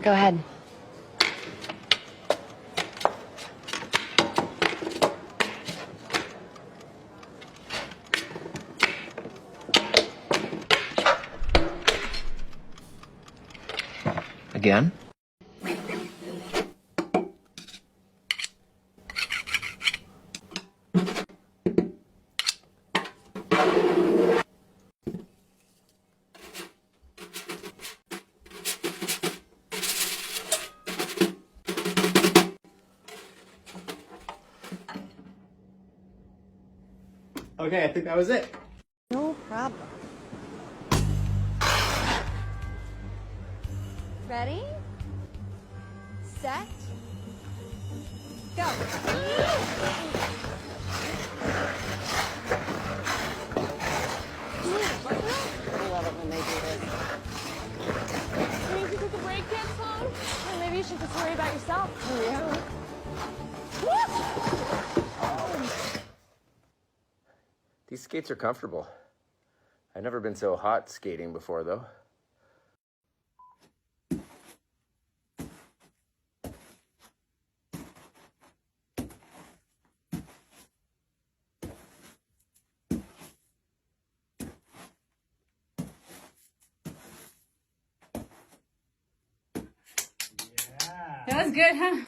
Go ahead. Again? Okay, I think that was it. No problem. Ready? Set? Go. I love it when they do this. You need to take a break yet, Sloan? Or maybe you should just worry about yourself. Oh, yeah. These skates are comfortable. I've never been so hot skating before, though. That was good, huh?